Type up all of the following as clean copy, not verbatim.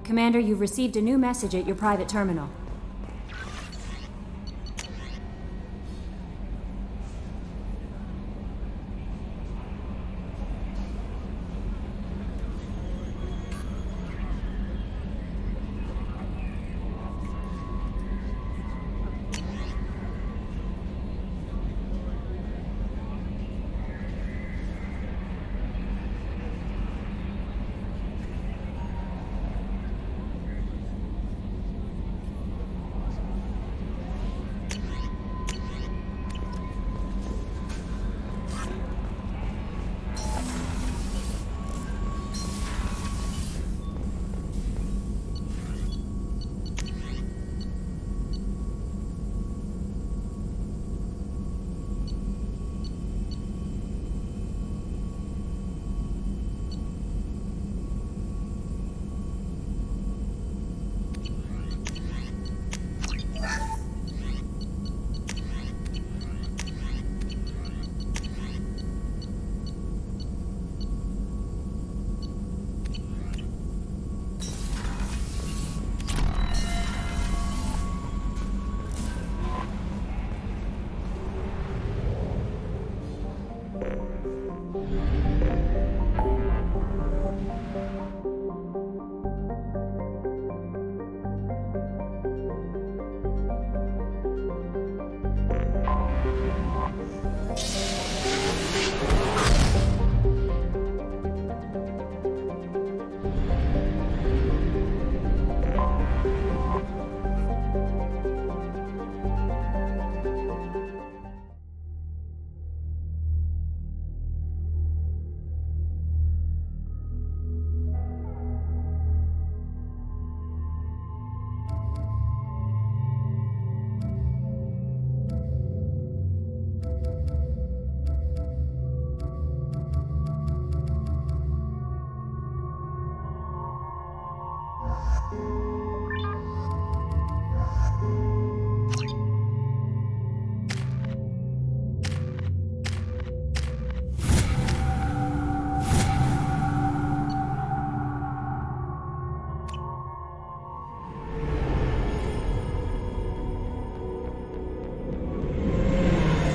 Commander, you've received a new message at your private terminal.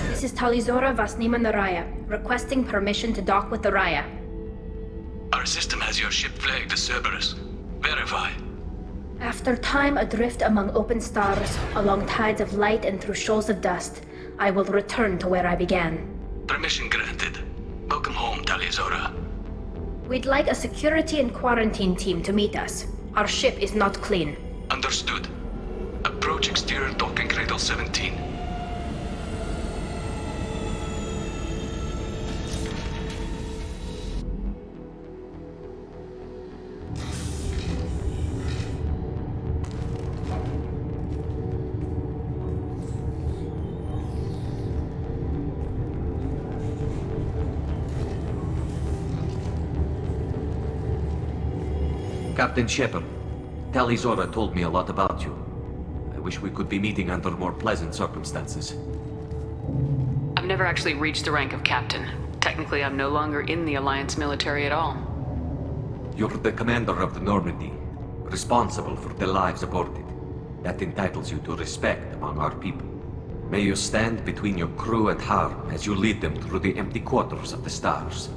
This is Talizora Vasnima Naraya, requesting permission to dock with the Raya. Our system has your ship flagged as Cerberus. Verify. After time adrift among open stars, along tides of light and through shoals of dust, I will return to where I began. Permission granted. Welcome home, Talizora. We'd like a security and quarantine team to meet us. Our ship is not clean. Understood. Approach exterior docking cradle 17. Captain Shepard, Talizora told me a lot about you. I wish we could be meeting under more pleasant circumstances. I've never actually reached the rank of captain. Technically, I'm no longer in the Alliance military at all. You're the commander of the Normandy, responsible for the lives aboard it. That entitles you to respect among our people. May you stand between your crew and harm as you lead them through the empty quarters of the stars.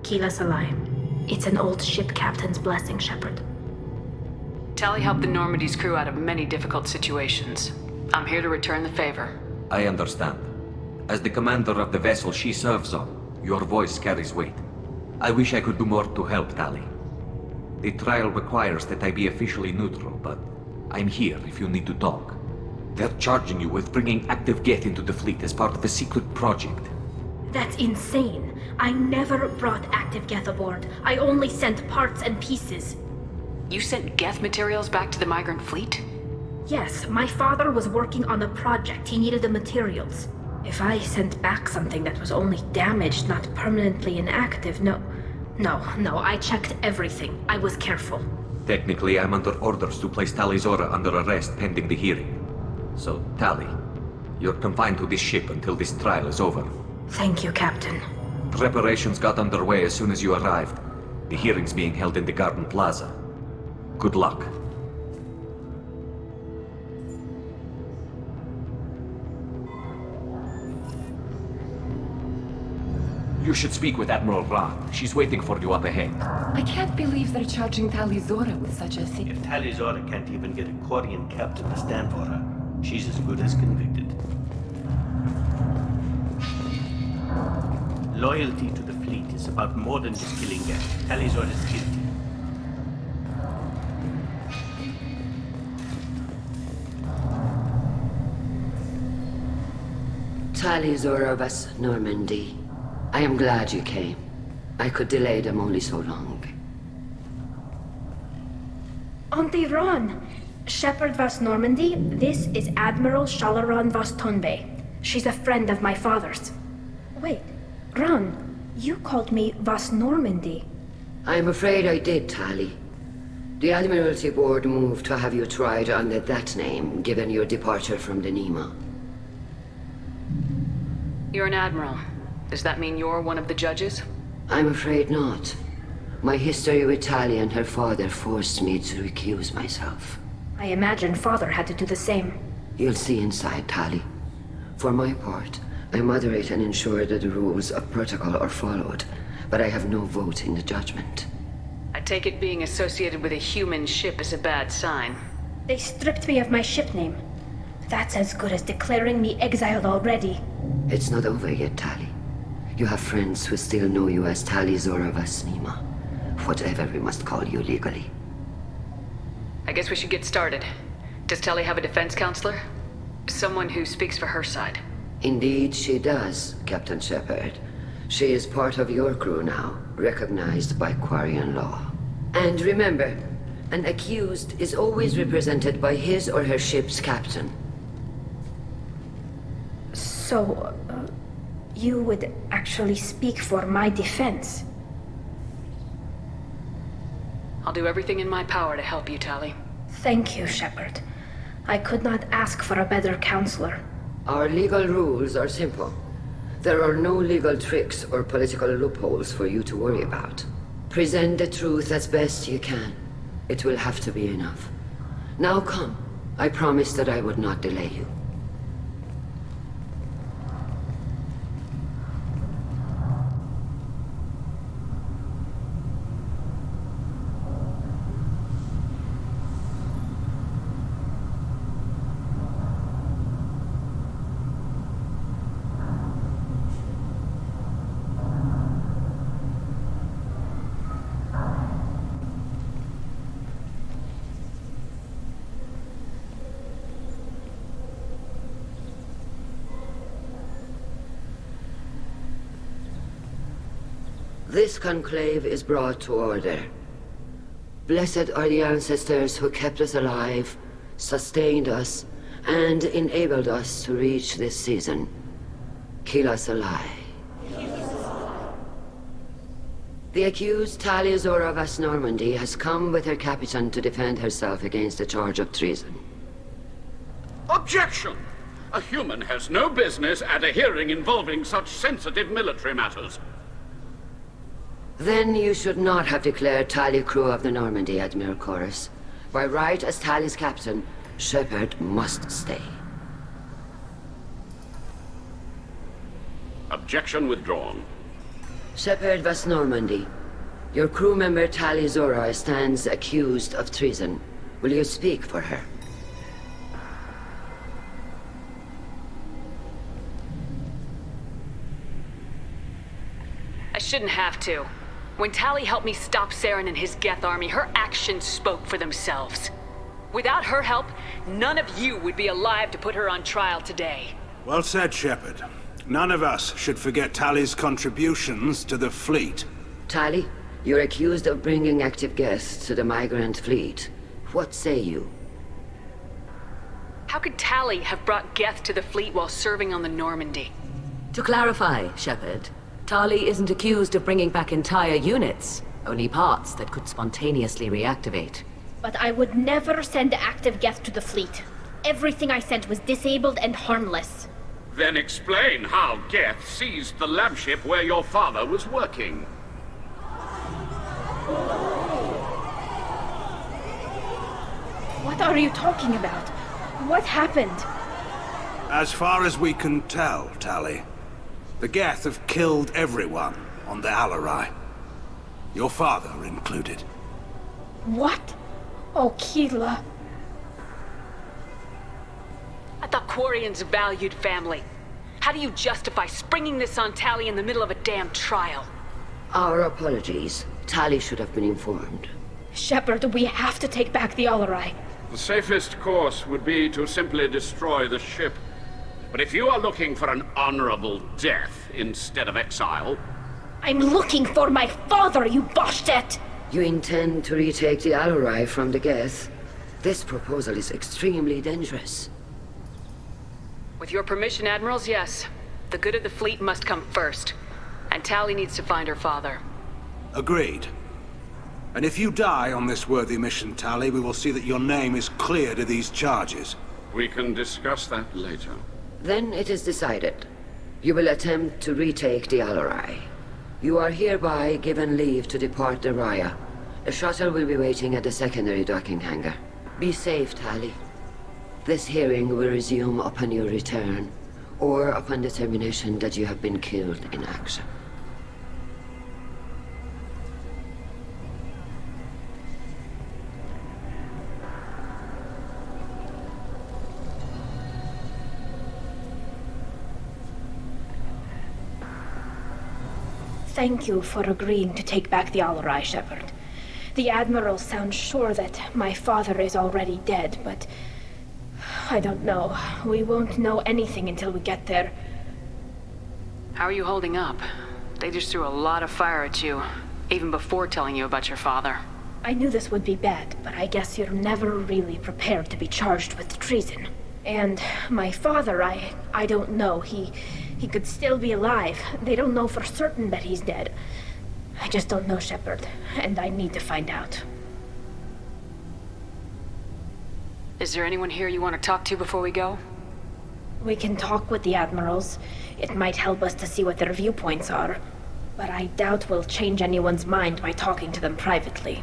Kila Salai. It's an old ship captain's blessing, Shepard. Tally helped the Normandy's crew out of many difficult situations. I'm here to return the favor. I understand. As the commander of the vessel she serves on, your voice carries weight. I wish I could do more to help, Tally. The trial requires that I be officially neutral, but I'm here if you need to talk. They're charging you with bringing active Geth into the fleet as part of a secret project. That's insane. I never brought active Geth aboard. I only sent parts and pieces. You sent Geth materials back to the migrant fleet? Yes, my father was working on a project. He needed the materials. If I sent back something that was only damaged, not permanently inactive, no, I checked everything. I was careful. Technically, I'm under orders to place Talizora under arrest pending the hearing. So, Tally, you're confined to this ship until this trial is over. Thank you, Captain. Preparations got underway as soon as you arrived. The hearing's being held in the Garden Plaza. Good luck. You should speak with Admiral Ra. She's waiting for you up ahead. I can't believe they're charging Talizora with such a thing. If Talizora can't even get a Quarian captain to stand for her, she's as good as convicted. Loyalty to the fleet is about more than just killing Geth. Talizora's guilty. Talizora vas Normandy. I am glad you came. I could delay them only so long. Auntie Ron! Shepard Vas Normandy, this is Admiral Shalaran Vas Tonbe. She's a friend of my father's. Wait, Ron, you called me Vas Normandy. I'm afraid I did, Tali. The Admiralty Board moved to have you tried under that name, given your departure from the Nima. You're an admiral. Does that mean you're one of the judges? I'm afraid not. My history with Tali and her father forced me to recuse myself. I imagine father had to do the same. You'll see inside, Tali. For my part, I moderate and ensure that the rules of protocol are followed, but I have no vote in the judgment. I take it being associated with a human ship is a bad sign. They stripped me of my ship name. That's as good as declaring me exiled already. It's not over yet, Tali. You have friends who still know you as Talizora Vas Nima. Whatever we must call you legally. I guess we should get started. Does Tali have a defense counselor? Someone who speaks for her side. Indeed she does, Captain Shepard. She is part of your crew now, recognized by Quarian law. And remember, an accused is always represented by his or her ship's captain. So, you would actually speak for my defense? I'll do everything in my power to help you, Tali. Thank you, Shepard. I could not ask for a better counselor. Our legal rules are simple. There are no legal tricks or political loopholes for you to worry about. Present the truth as best you can. It will have to be enough. Now come. I promised that I would not delay you. This conclave is brought to order. Blessed are the ancestors who kept us alive, sustained us, and enabled us to reach this season. Keep us alive. The accused Talizora Vas Normandy has come with her captain to defend herself against the charge of treason. Objection! A human has no business at a hearing involving such sensitive military matters. Then you should not have declared Tali crew of the Normandy, Admiral Chorus. By right as Tali's captain, Shepard must stay. Objection withdrawn. Shepard Vas Normandy, your crew member Talizora stands accused of treason. Will you speak for her? I shouldn't have to. When Tali helped me stop Saren and his Geth army, her actions spoke for themselves. Without her help, none of you would be alive to put her on trial today. Well said, Shepard. None of us should forget Tali's contributions to the fleet. Tali, you're accused of bringing active Geth to the migrant fleet. What say you? How could Tali have brought Geth to the fleet while serving on the Normandy? To clarify, Shepard, Tali isn't accused of bringing back entire units, only parts that could spontaneously reactivate. But I would never send active Geth to the fleet. Everything I sent was disabled and harmless. Then explain how Geth seized the lab ship where your father was working. What are you talking about? What happened? As far as we can tell, Tali, the Geth have killed everyone on the Alarai. Your father included. What? Oh, Keela. I thought Quarians valued family. How do you justify springing this on Tali in the middle of a damn trial? Our apologies. Tali should have been informed. Shepard, we have to take back the Alarai. The safest course would be to simply destroy the ship. But if you are looking for an honorable death instead of exile... I'm looking for my father, you bastet! You intend to retake the Alarai from the Geth? This proposal is extremely dangerous. With your permission, Admirals, yes. The good of the fleet must come first. And Tali needs to find her father. Agreed. And if you die on this worthy mission, Tali, we will see that your name is cleared of these charges. We can discuss that later. Then it is decided. You will attempt to retake the Alarai. You are hereby given leave to depart the Raya. A shuttle will be waiting at the secondary docking hangar. Be safe, Tali. This hearing will resume upon your return, or upon determination that you have been killed in action. Thank you for agreeing to take back the Alarai, Shepard. The Admiral sounds sure that my father is already dead, but... I don't know. We won't know anything until we get there. How are you holding up? They just threw a lot of fire at you, even before telling you about your father. I knew this would be bad, but I guess you're never really prepared to be charged with treason. And my father, I don't know. He could still be alive. They don't know for certain that he's dead. I just don't know, Shepard, and I need to find out. Is there anyone here you want to talk to before we go? We can talk with the Admirals. It might help us to see what their viewpoints are. But I doubt we'll change anyone's mind by talking to them privately.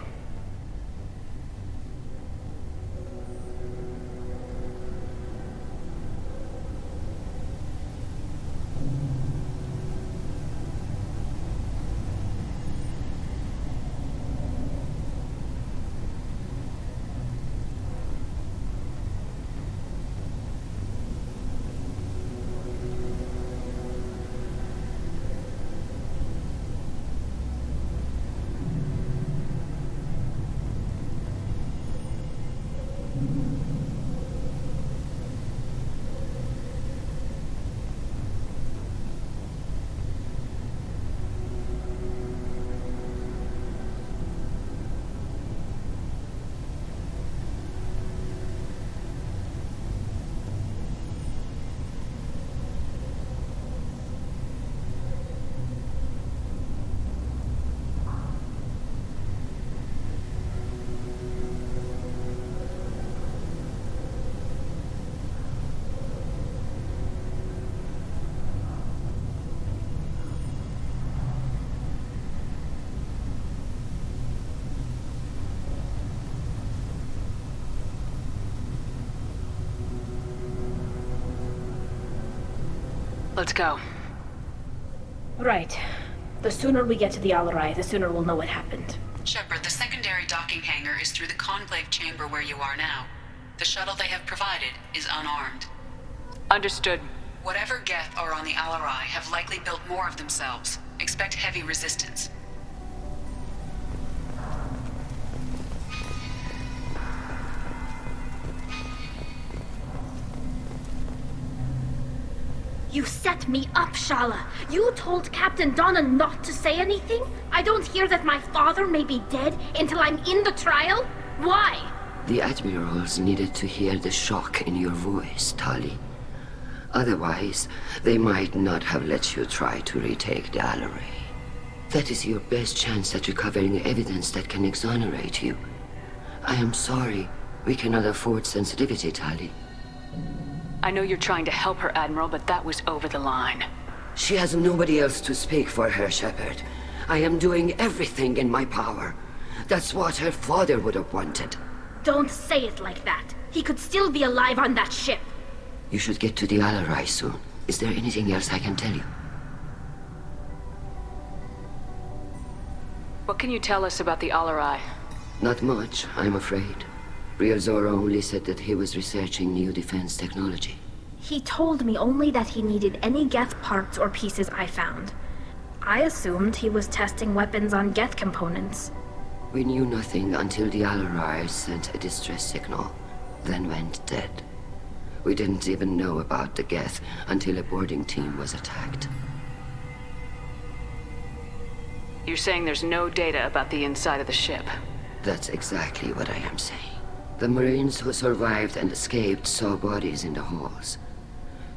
Let's go. Right. The sooner we get to the Alarai, the sooner we'll know what happened. Shepard, the secondary docking hangar is through the conclave chamber where you are now. The shuttle they have provided is unarmed. Understood. Whatever Geth are on the Alarai have likely built more of themselves. Expect heavy resistance. You set me up, Shala. You told Captain Donna not to say anything? I don't hear that my father may be dead until I'm in the trial? Why? The Admirals needed to hear the shock in your voice, Tali. Otherwise, they might not have let you try to retake the Alarai. That is your best chance at recovering evidence that can exonerate you. I am sorry. We cannot afford sensitivity, Tali. I know you're trying to help her, Admiral, but that was over the line. She has nobody else to speak for her, Shepard. I am doing everything in my power. That's what her father would have wanted. Don't say it like that. He could still be alive on that ship. You should get to the Alarai soon. Is there anything else I can tell you? What can you tell us about the Alarai? Not much, I'm afraid. Real Zora only said that he was researching new defense technology. He told me only that he needed any Geth parts or pieces I found. I assumed he was testing weapons on Geth components. We knew nothing until the Alarai sent a distress signal, then went dead. We didn't even know about the Geth until a boarding team was attacked. You're saying there's no data about the inside of the ship? That's exactly what I am saying. The Marines who survived and escaped saw bodies in the halls.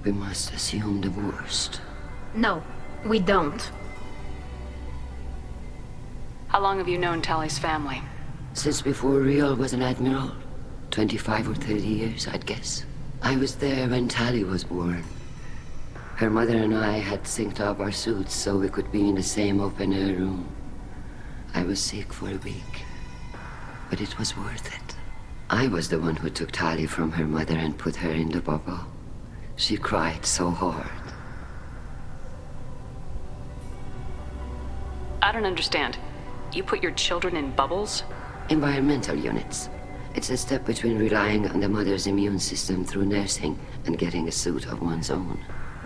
We must assume the worst. No, we don't. How long have you known Tally's family? Since before Riel was an admiral. 25 or 30 years, I'd guess. I was there when Tally was born. Her mother and I had synced up our suits so we could be in the same open-air room. I was sick for a week, but it was worth it. I was the one who took Tally from her mother and put her in the bubble. She cried so hard. I don't understand. You put your children in bubbles? Environmental units. It's a step between relying on the mother's immune system through nursing and getting a suit of one's own.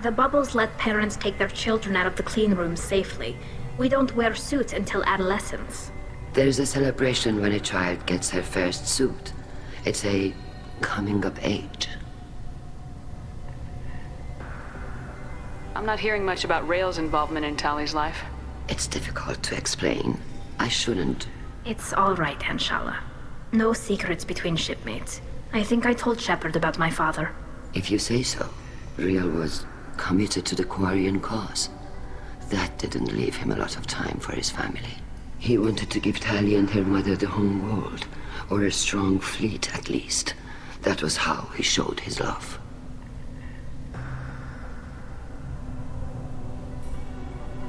The bubbles let parents take their children out of the clean rooms safely. We don't wear suits until adolescence. There's a celebration when a child gets her first suit. It's a coming of age. I'm not hearing much about Rael's involvement in Tally's life. It's difficult to explain. I shouldn't. It's all right, Anshala. No secrets between shipmates. I think I told Shepard about my father. If you say so. Riel was committed to the Quarian cause. That didn't leave him a lot of time for his family. He wanted to give Tally and her mother the home world, or a strong fleet at least. That was how he showed his love.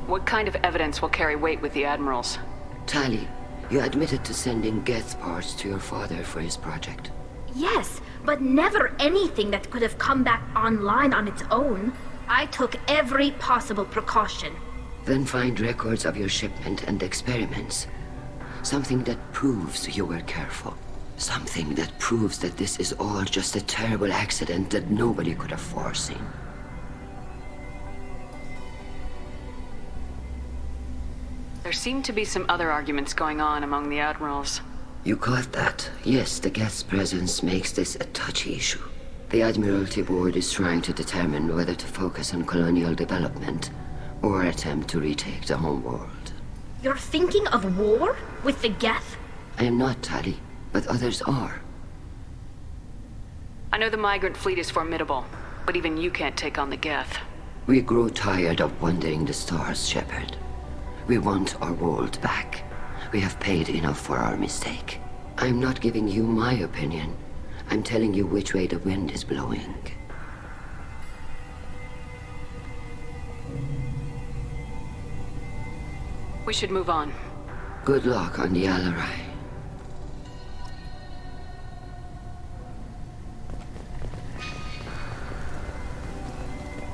What kind of evidence will carry weight with the admirals? Tally, you admitted to sending Geth parts to your father for his project. Yes, but never anything that could have come back online on its own. I took every possible precaution. Then find records of your shipment and experiments. Something that proves you were careful. Something that proves that this is all just a terrible accident that nobody could have foreseen. There seem to be some other arguments going on among the admirals. You caught that. Yes, the Geth's presence makes this a touchy issue. The Admiralty Board is trying to determine whether to focus on colonial development or attempt to retake the home world. You're thinking of war? With the Geth? I am not, Tally, but others are. I know the migrant fleet is formidable, but even you can't take on the Geth. We grow tired of wandering the stars, Shepard. We want our world back. We have paid enough for our mistake. I'm not giving you my opinion. I'm telling you which way the wind is blowing. We should move on. Good luck on the Alarai.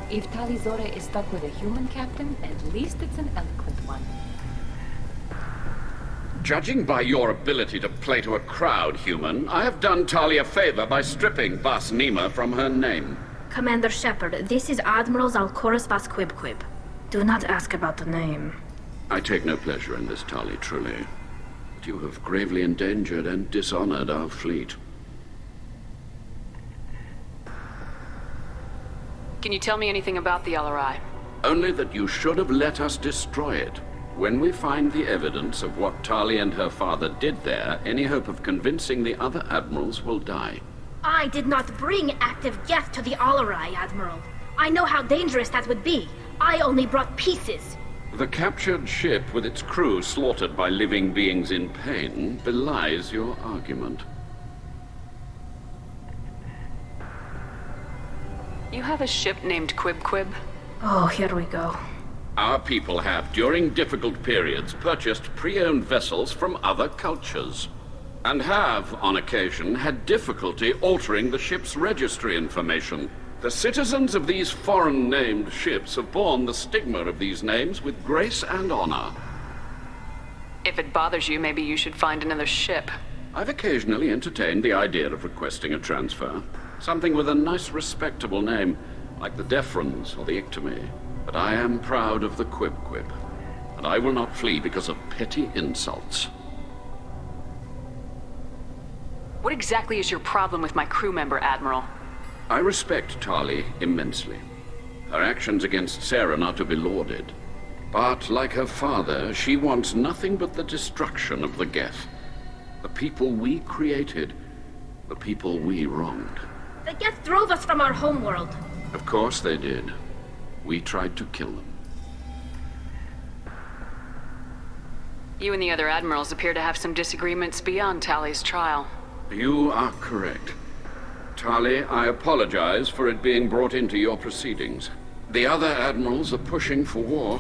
If Tali Zora is stuck with a human captain, at least it's an eloquent one. Judging by your ability to play to a crowd, human, I have done Tali a favor by stripping Bas Nima from her name. Commander Shepard, this is Admiral Zalkoris Vas Quib. Do not ask about the name. I take no pleasure in this, Tali, truly. But you have gravely endangered and dishonored our fleet. Can you tell me anything about the Alarai? Only that you should have let us destroy it. When we find the evidence of what Tali and her father did there, any hope of convincing the other admirals will die. I did not bring active Geth to the Alarai, Admiral. I know how dangerous that would be. I only brought pieces. The captured ship with its crew slaughtered by living beings in pain belies your argument. You have a ship named Quib? Oh, here we go. Our people have, during difficult periods, purchased pre-owned vessels from other cultures. And have, on occasion, had difficulty altering the ship's registry information. The citizens of these foreign-named ships have borne the stigma of these names with grace and honor. If it bothers you, maybe you should find another ship. I've occasionally entertained the idea of requesting a transfer. Something with a nice, respectable name, like the Defrons or the Ictomy. But I am proud of the Quib-Quib, and I will not flee because of petty insults. What exactly is your problem with my crew member, Admiral? I respect Tali immensely. Her actions against Saren are to be lauded. But, like her father, she wants nothing but the destruction of the Geth. The people we created, the people we wronged. The Geth drove us from our homeworld. Of course they did. We tried to kill them. You and the other admirals appear to have some disagreements beyond Tali's trial. You are correct. Tali, I apologize for it being brought into your proceedings. The other admirals are pushing for war.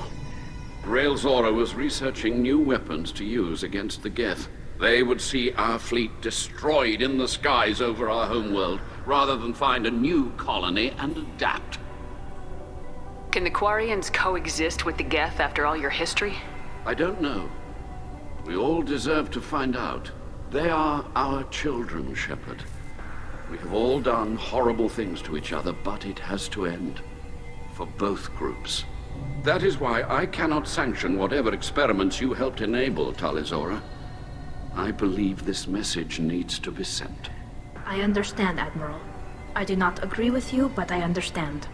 Rael Zora was researching new weapons to use against the Geth. They would see our fleet destroyed in the skies over our homeworld, rather than find a new colony and adapt. Can the Quarians coexist with the Geth after all your history? I don't know. We all deserve to find out. They are our children, Shepard. We have all done horrible things to each other, but it has to end. For both groups. That is why I cannot sanction whatever experiments you helped enable, Tali Zora. I believe this message needs to be sent. I understand, Admiral. I do not agree with you, but I understand.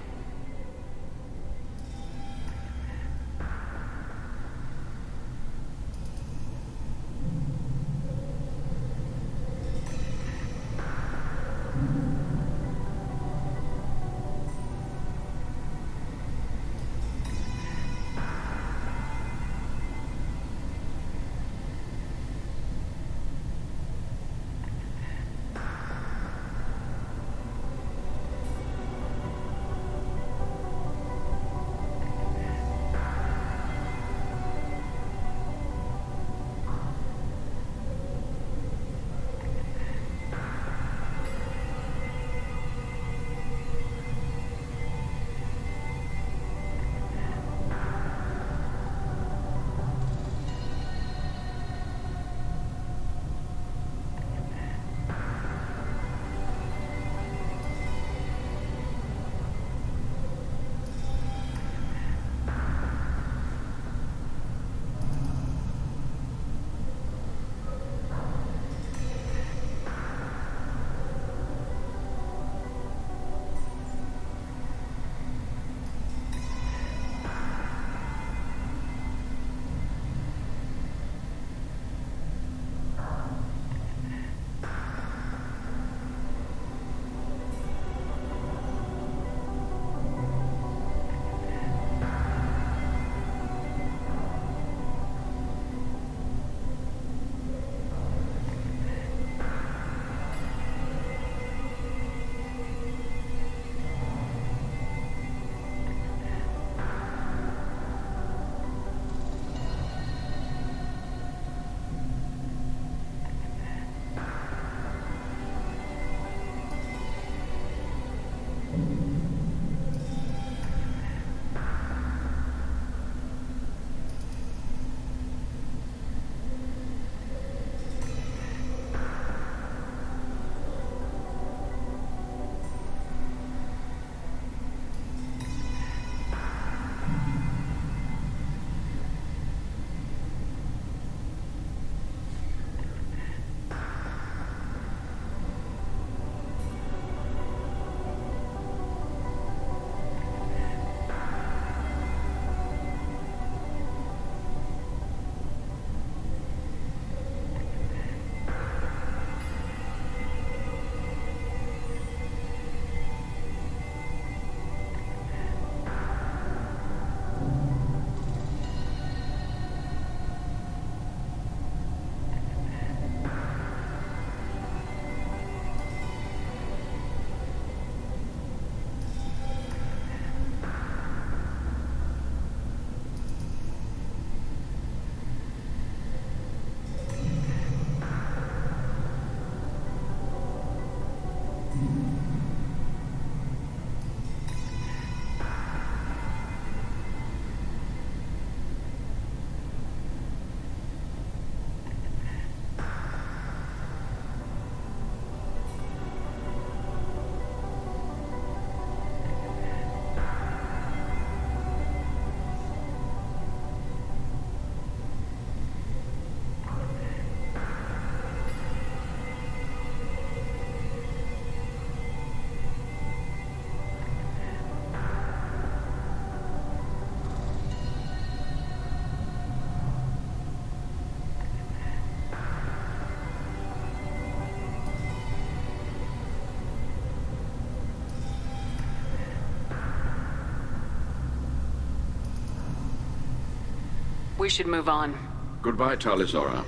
We should move on. Goodbye, Talizora.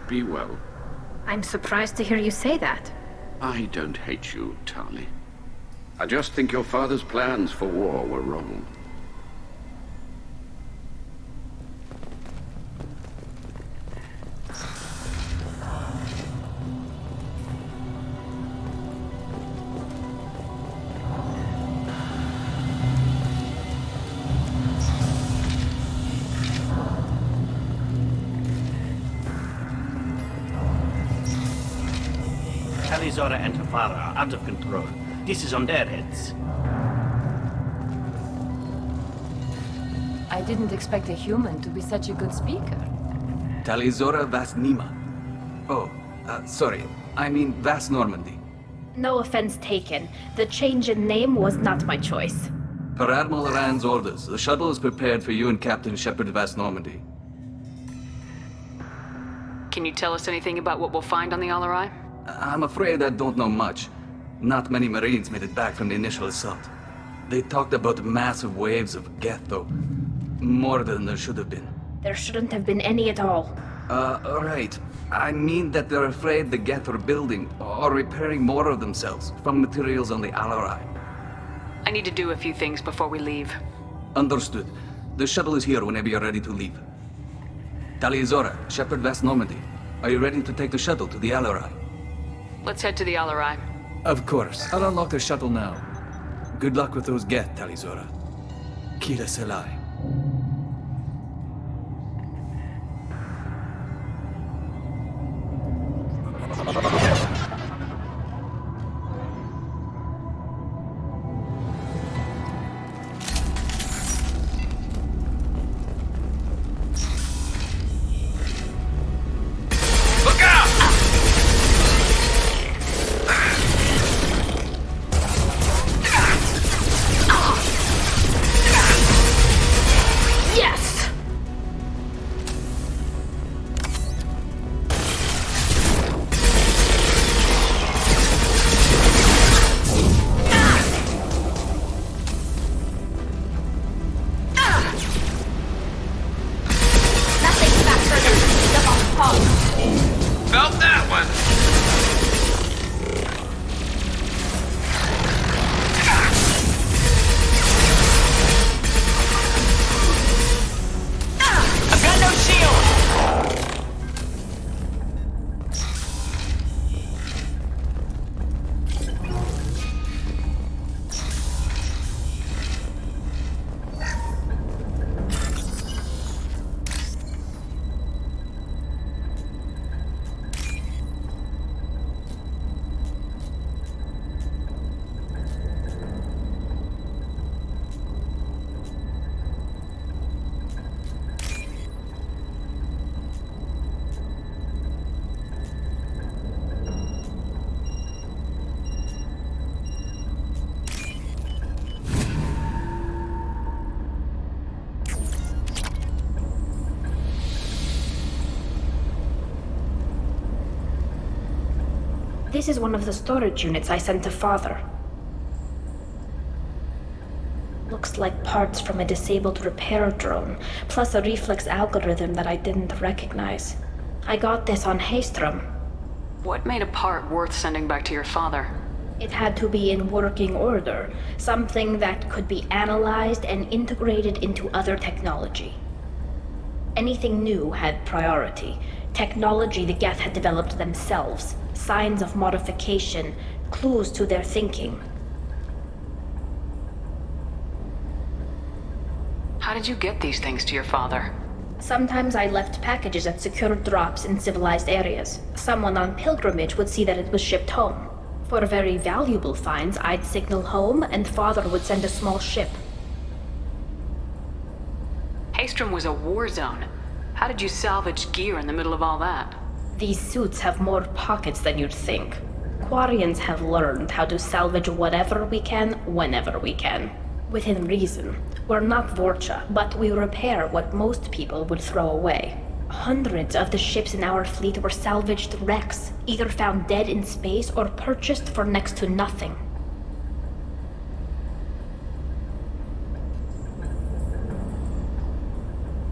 Be well. I'm surprised to hear you say that. I don't hate you, Tali. I just think your father's plans for war were wrong. Talizora and her father are out of control. This is on their heads. I didn't expect a human to be such a good speaker. Talizora Vasnima. Oh, sorry. I mean Vas Normandy. No offense taken. The change in name was not my choice. Per Admiral Rand's orders, the shuttle is prepared for you and Captain Shepard Vas Normandy. Can you tell us anything about what we'll find on the Alarai? I'm afraid I don't know much. Not many Marines made it back from the initial assault. They talked about massive waves of Geth, though. More than there should have been. There shouldn't have been any at all. Right. I mean that they're afraid the Geth are building or repairing more of themselves from materials on the Alarai. I need to do a few things before we leave. Understood. The shuttle is here whenever you're ready to leave. Talizora, Shepard Vas Normandy, are you ready to take the shuttle to the Alarai? Let's head to the Alarai. Of course. I'll unlock the shuttle now. Good luck with those Geth, Talizora. Kira Selai. Felt that one! I've got no shield! This is one of the storage units I sent to Father. Looks like parts from a disabled repair drone, plus a reflex algorithm that I didn't recognize. I got this on Haystrom. What made a part worth sending back to your father? It had to be in working order, something that could be analyzed and integrated into other technology. Anything new had priority. Technology the Geth had developed themselves, signs of modification, clues to their thinking. How did you get these things to your father? Sometimes I left packages at secure drops in civilized areas. Someone on pilgrimage would see that it was shipped home. For very valuable finds, I'd signal home, and Father would send a small ship. Haestrom was a war zone. How did you salvage gear in the middle of all that? These suits have more pockets than you'd think. Quarians have learned how to salvage whatever we can, whenever we can. Within reason. We're not Vorcha, but we repair what most people would throw away. Hundreds of the ships in our fleet were salvaged wrecks, either found dead in space or purchased for next to nothing.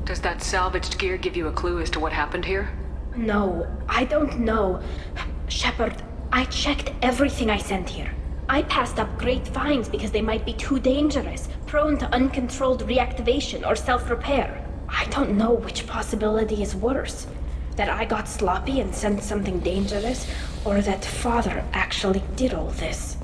Does that salvaged gear give you a clue as to what happened here? No, I don't know. Shepard, I checked everything I sent here. I passed up great finds because they might be too dangerous, prone to uncontrolled reactivation or self-repair. I don't know which possibility is worse. That I got sloppy and sent something dangerous, or that Father actually did all this.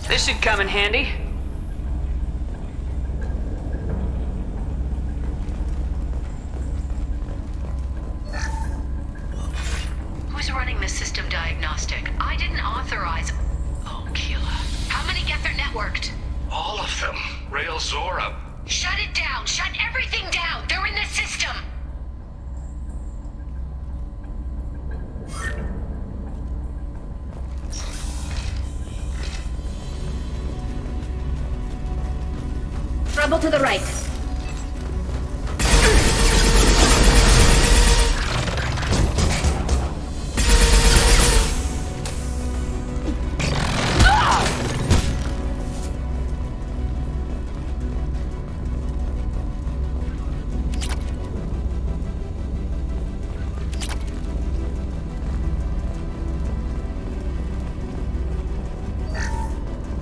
This should come in handy. Who's running the system diagnostic? I didn't authorize... Oh, Keela. How many get their networked? All of them. Rail Zora. Shut it down! Shut everything down! They're in the system! Trouble to the right.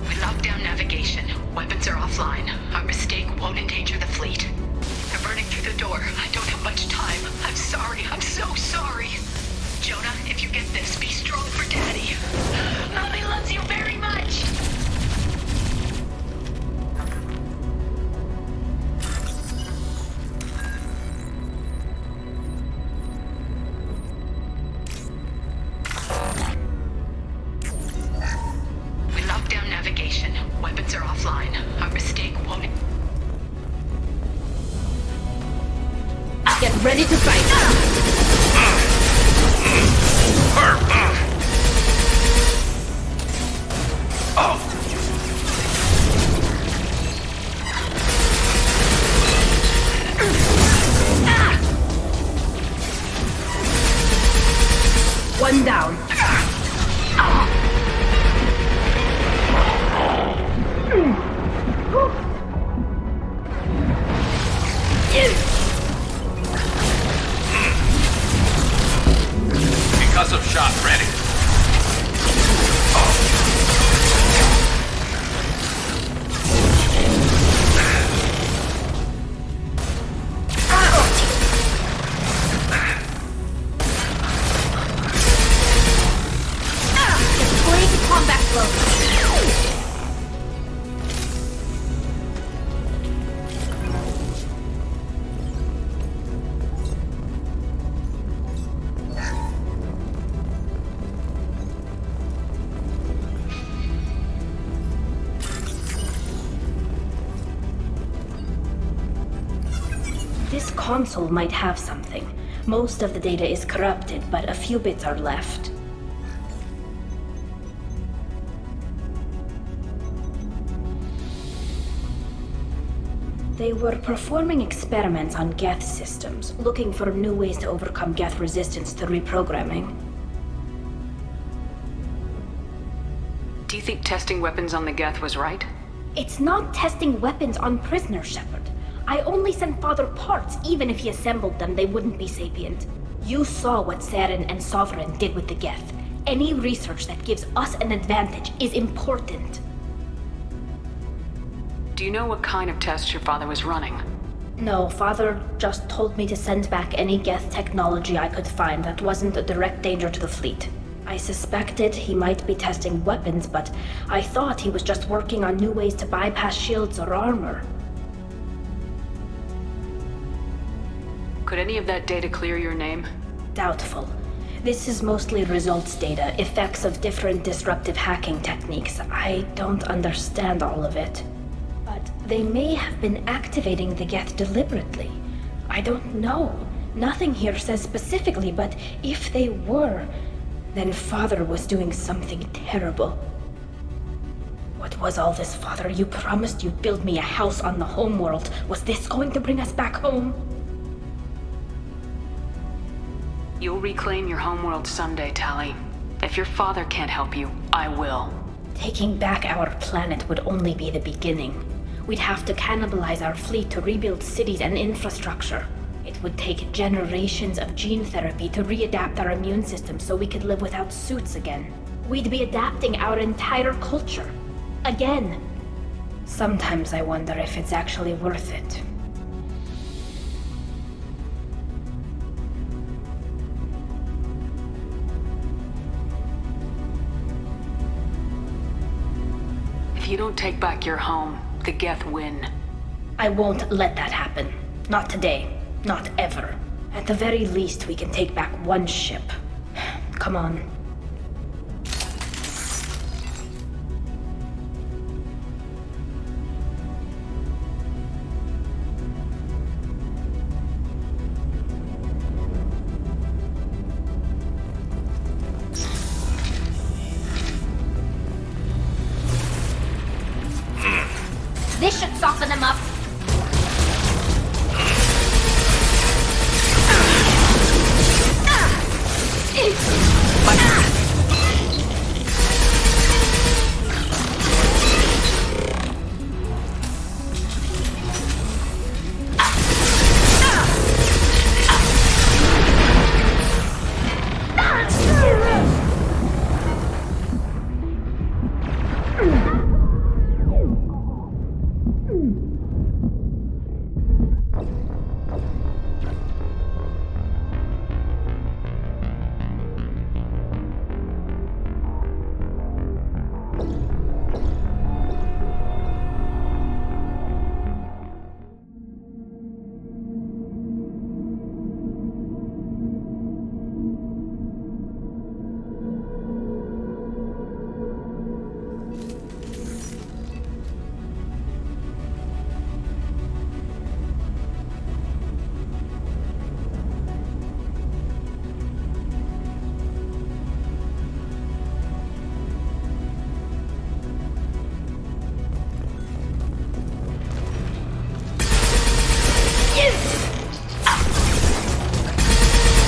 We locked down navigation. Weapons are offline. Our mistake won't endanger the fleet. They're burning through the door. I don't have much time. I'm sorry. I'm so sorry. Jonah, if you get this, be strong for Daddy. Mommy loves you very much. We locked down navigation. Weapons are offline. Our mistake won't... Get ready to fight. One down. Concussive shot ready. Deploying combat flow. This console might have something. Most of the data is corrupted, but a few bits are left. They were performing experiments on Geth systems, looking for new ways to overcome Geth resistance to reprogramming. Do you think testing weapons on the Geth was right? It's not testing weapons on prisoners, Shepard. I only sent Father parts. Even if he assembled them, they wouldn't be sapient. You saw what Saren and Sovereign did with the Geth. Any research that gives us an advantage is important. Do you know what kind of tests your father was running? No, Father just told me to send back any Geth technology I could find that wasn't a direct danger to the fleet. I suspected he might be testing weapons, but I thought he was just working on new ways to bypass shields or armor. Could any of that data clear your name? Doubtful. This is mostly results data, effects of different disruptive hacking techniques. I don't understand all of it. But they may have been activating the Geth deliberately. I don't know. Nothing here says specifically, but if they were, then Father was doing something terrible. What was all this, Father? You promised you'd build me a house on the homeworld. Was this going to bring us back home? You'll reclaim your homeworld someday, Tali. If your father can't help you, I will. Taking back our planet would only be the beginning. We'd have to cannibalize our fleet to rebuild cities and infrastructure. It would take generations of gene therapy to readapt our immune system so we could live without suits again. We'd be adapting our entire culture. Again. Sometimes I wonder if it's actually worth it. If you don't take back your home, the Geth win. I won't let that happen. Not today. Not ever. At the very least, we can take back one ship. Come on. This should soften them up.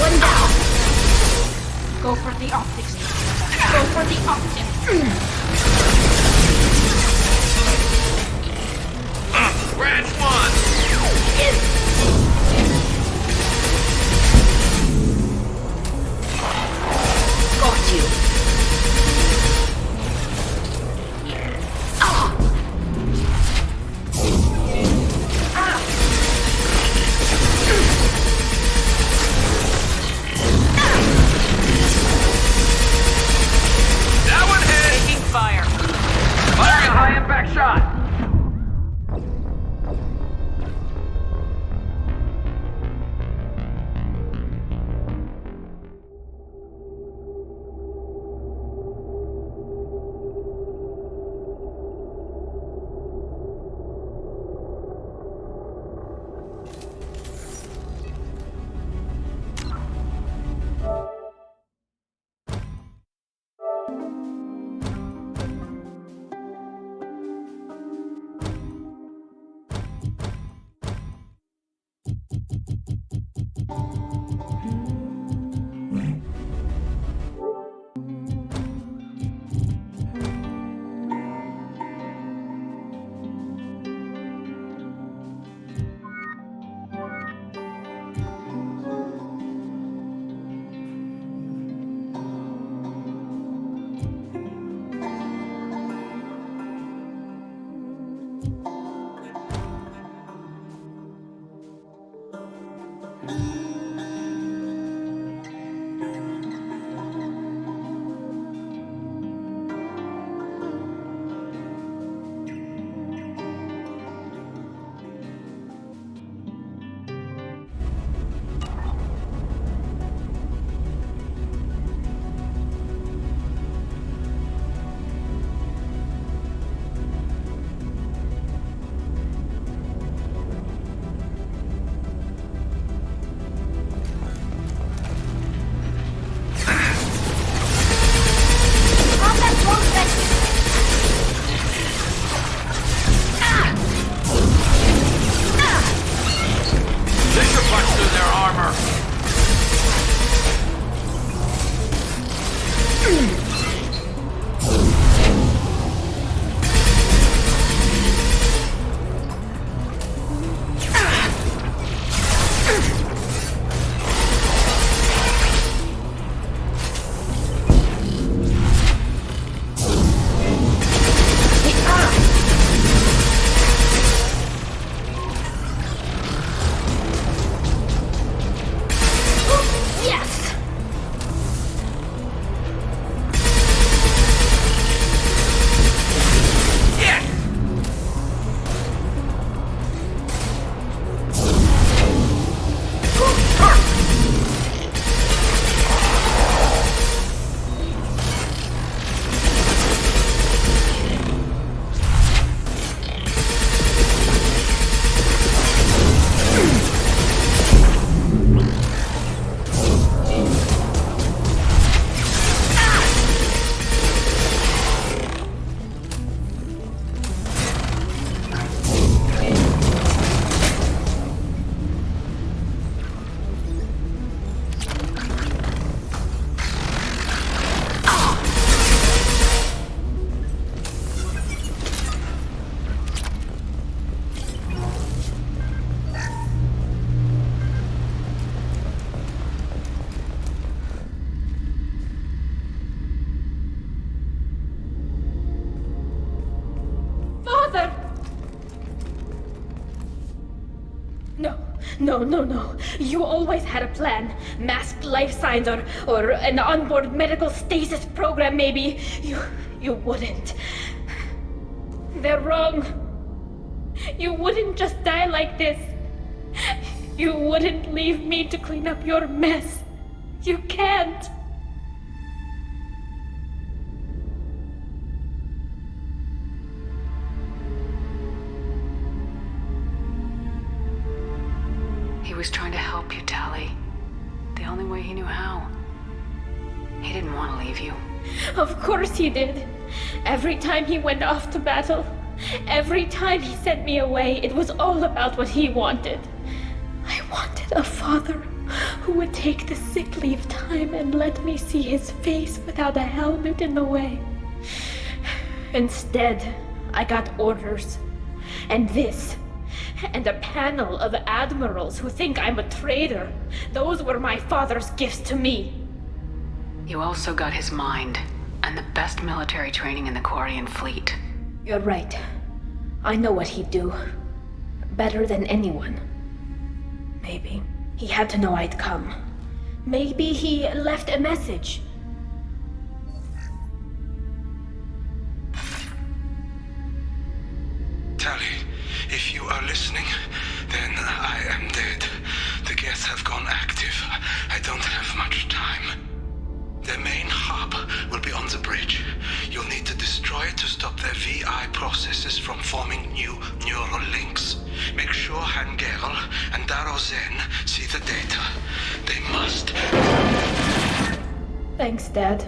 One down. Go for the optics. Go for the optics. Branch one! Got you. That one hit! Taking fire. Firing a high impact shot! No. You always had a plan. Masked life signs or an onboard medical stasis program, maybe. You wouldn't. They're wrong. You wouldn't just die like this. You wouldn't leave me to clean up your mess. You can't. He was trying to help you, Tali. The only way he knew how. He didn't want to leave you. Of course he did. Every time he went off to battle, every time he sent me away, it was all about what he wanted. I wanted a father who would take the sick leave time and let me see his face without a helmet in the way. Instead, I got orders. And this. And a panel of admirals who think I'm a traitor. Those were my father's gifts to me. You also got his mind, and the best military training in the Quarian fleet. You're right. I know what he'd do. Better than anyone. Maybe he had to know I'd come. Maybe he left a message. Tali, if you are listening, then I am dead. The Geth have gone active. I don't have much time. The main hub will be on the bridge. You'll need to destroy it to stop their VI processes from forming new neural links. Make sure Hangerl and Darozen see the data. They must. Thanks, Dad.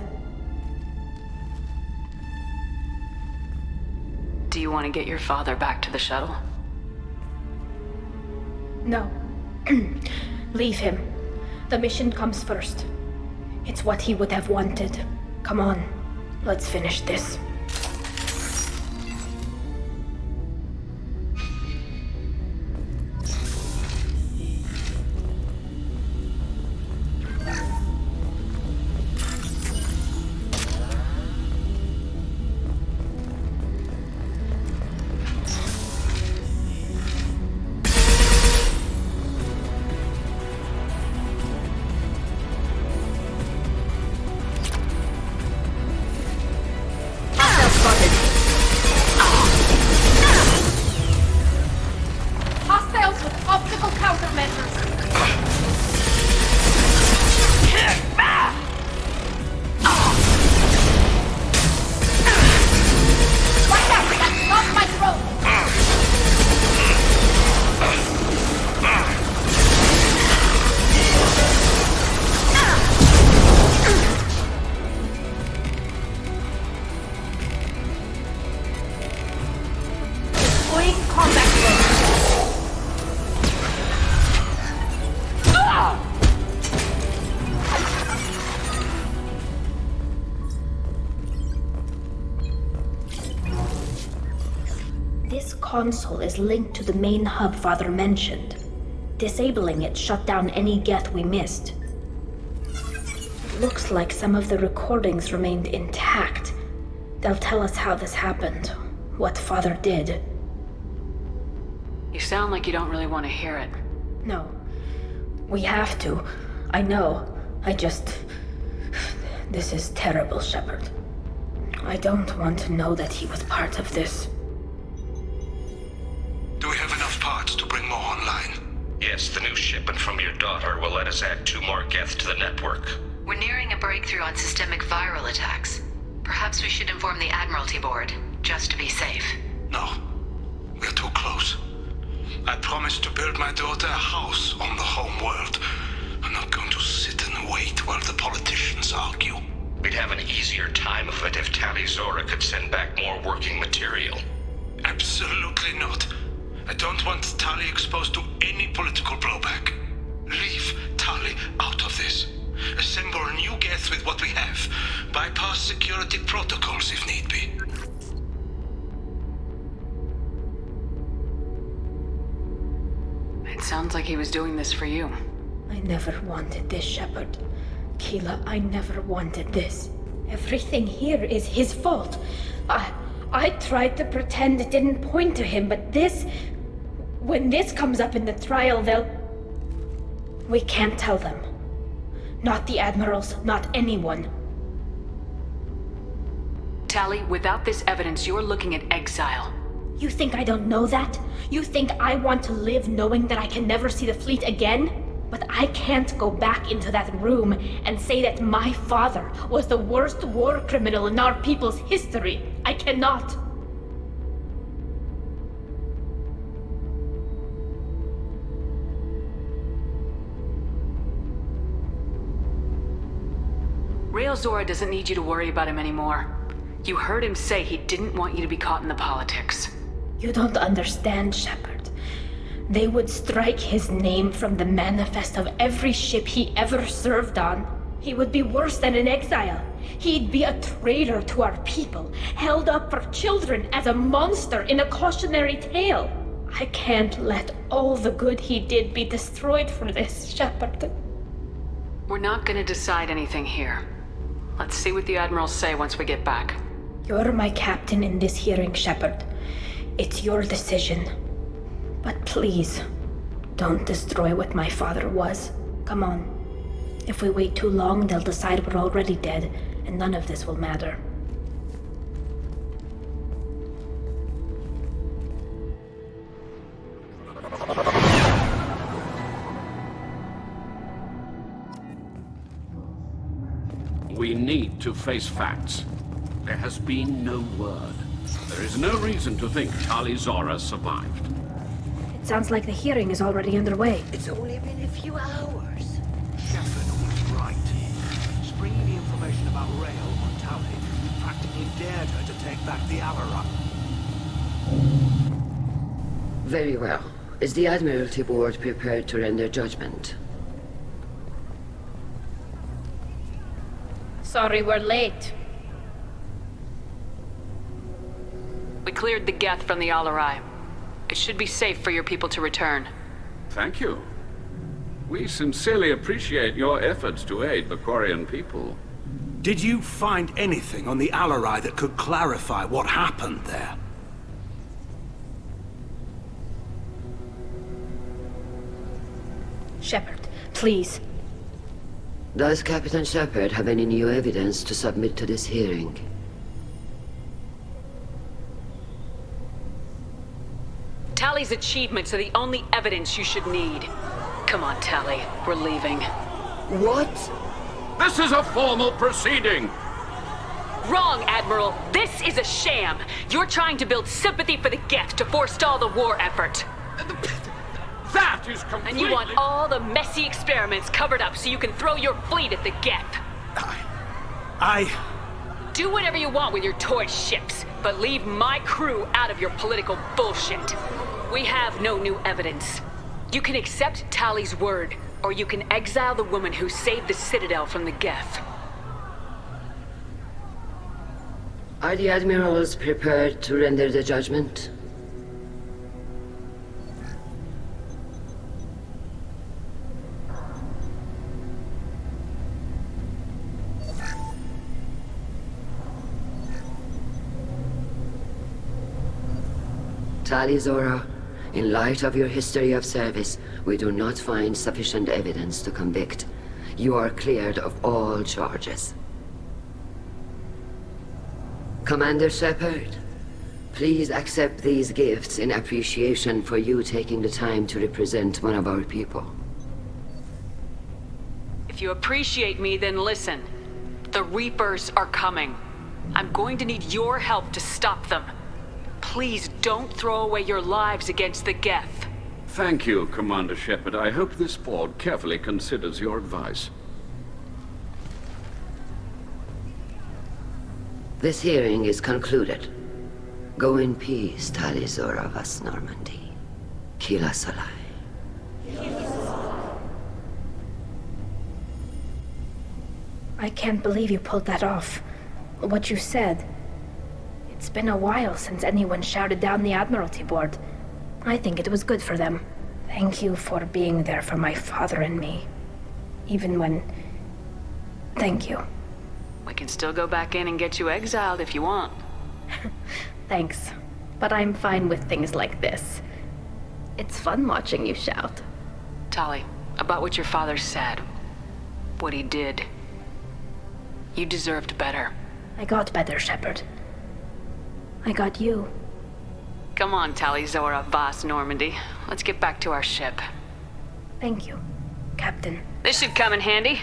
Do you want to get your father back to the shuttle? No. Leave him. The mission comes first. It's what he would have wanted. Come on, let's finish this. Hostiles with optical countermeasures. Watch out! That's not my throat! Deploying combat drone. This console is linked to the main hub Father mentioned. Disabling it shut down any Geth we missed. Looks like some of the recordings remained intact. They'll tell us how this happened, what Father did. You sound like you don't really want to hear it. No. We have to. I know. This is terrible, Shepard. I don't want to know that he was part of this. Do we have enough parts to bring more online? Yes, the new shipment from your daughter will let us add 2 more Geth to the network. We're nearing a breakthrough on systemic viral attacks. Perhaps we should inform the Admiralty Board, just to be safe. No. We're too close. I promised to build my daughter a house on the home world. I'm not going to sit and wait while the politicians argue. We'd have an easier time of it if Tali Zora could send back more working material. Absolutely not. I don't want Tali exposed to any political blowback. Leave Tali out of this. Assemble new Geth with what we have. Bypass security protocols if need be. It sounds like he was doing this for you. I never wanted this, Shepard. Keela, I never wanted this. Everything here is his fault. I tried to pretend it didn't point to him, but this... When this comes up in the trial, they'll We can't tell them. Not the admirals, not anyone. Tali, without this evidence, you're looking at exile. You think I don't know that? You think I want to live knowing that I can never see the fleet again? But I can't go back into that room and say that my father was the worst war criminal in our people's history. I cannot. Rael Zora doesn't need you to worry about him anymore. You heard him say he didn't want you to be caught in the politics. You don't understand, Shepard. They would strike his name from the manifest of every ship he ever served on. He would be worse than an exile. He'd be a traitor to our people, held up for children as a monster in a cautionary tale. I can't let all the good he did be destroyed for this, Shepard. We're not gonna decide anything here. Let's see what the admirals say once we get back. You're my captain in this hearing, Shepard. It's your decision. But please, don't destroy what my father was. Come on. If we wait too long, they'll decide we're already dead, and none of this will matter. We need to face facts. There has been no word. There is no reason to think Tali Zora survived. It sounds like the hearing is already underway. It's only been a few hours. Shepard was right. Springing the information about Rael on Tali practically dared her to take back the Alarak. Very well. Is the Admiralty Board prepared to render judgment? Sorry we're late. We cleared the Geth from the Alarai. It should be safe for your people to return. Thank you. We sincerely appreciate your efforts to aid the Quarian people. Did you find anything on the Alarai that could clarify what happened there? Shepard, please. Does Captain Shepard have any new evidence to submit to this hearing? Tali's achievements are the only evidence you should need. Come on, Tali. We're leaving. What? This is a formal proceeding! Wrong, Admiral. This is a sham. You're trying to build sympathy for the Geth to forestall the war effort. That is completely... And you want all the messy experiments covered up so you can throw your fleet at the Geth. Do whatever you want with your toy ships, but leave my crew out of your political bullshit. We have no new evidence. You can accept Tali's word, or you can exile the woman who saved the Citadel from the Geth. Are the Admirals prepared to render the judgment? Tali Zora, in light of your history of service, we do not find sufficient evidence to convict. You are cleared of all charges. Commander Shepard, please accept these gifts in appreciation for you taking the time to represent one of our people. If you appreciate me, then listen. The Reapers are coming. I'm going to need your help to stop them. Please don't throw away your lives against the Geth. Thank you, Commander Shepard. I hope this board carefully considers your advice. This hearing is concluded. Go in peace, Tali Zora Vas Normandy. Kila Salai. I can't believe you pulled that off. What you said. It's been a while since anyone shouted down the Admiralty Board. I think it was good for them. Thank you for being there for my father and me. Even when... Thank you. We can still go back in and get you exiled if you want. Thanks. But I'm fine with things like this. It's fun watching you shout. Tali, About what your father said. What he did. You deserved better. I got better, Shepard. I got you. Come on, Tali Zora, Voss Normandy. Let's get back to our ship. Thank you, Captain. This should come in handy.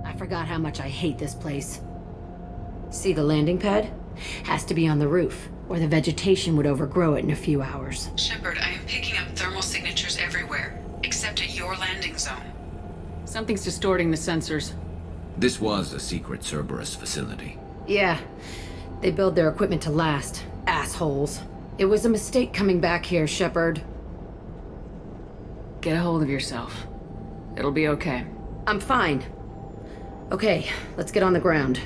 I forgot how much I hate this place. See the landing pad? Has to be on the roof, or the vegetation would overgrow it in a few hours. Shepard, I am picking up thermal signatures everywhere, except at your landing zone. Something's distorting the sensors. This was a secret Cerberus facility. Yeah, they build their equipment to last. Assholes. It was a mistake coming back here, Shepard. Get a hold of yourself. It'll be okay. I'm fine. Okay, let's get on the ground.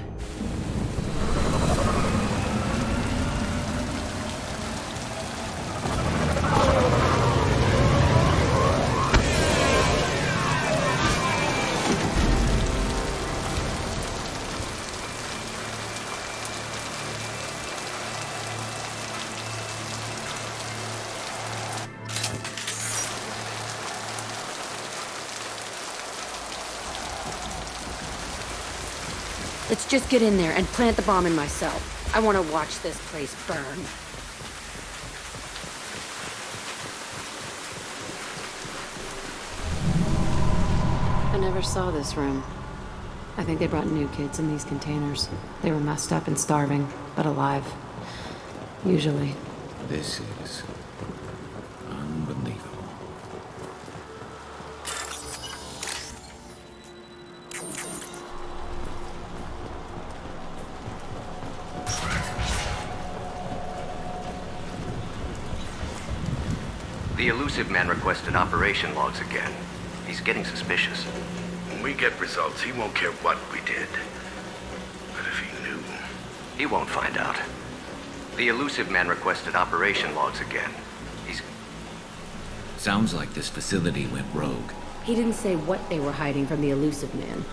Let's just get in there and plant the bomb in myself. I want to watch this place burn. I never saw this room. I think they brought new kids in these containers. They were messed up and starving, but alive. Usually. This is unbelievable. The elusive man requested operation logs again. He's getting suspicious. When we get results, he won't care what we did. But if he knew... He won't find out. The elusive man requested operation logs again. He's... Sounds like this facility went rogue. He didn't say what they were hiding from the elusive man.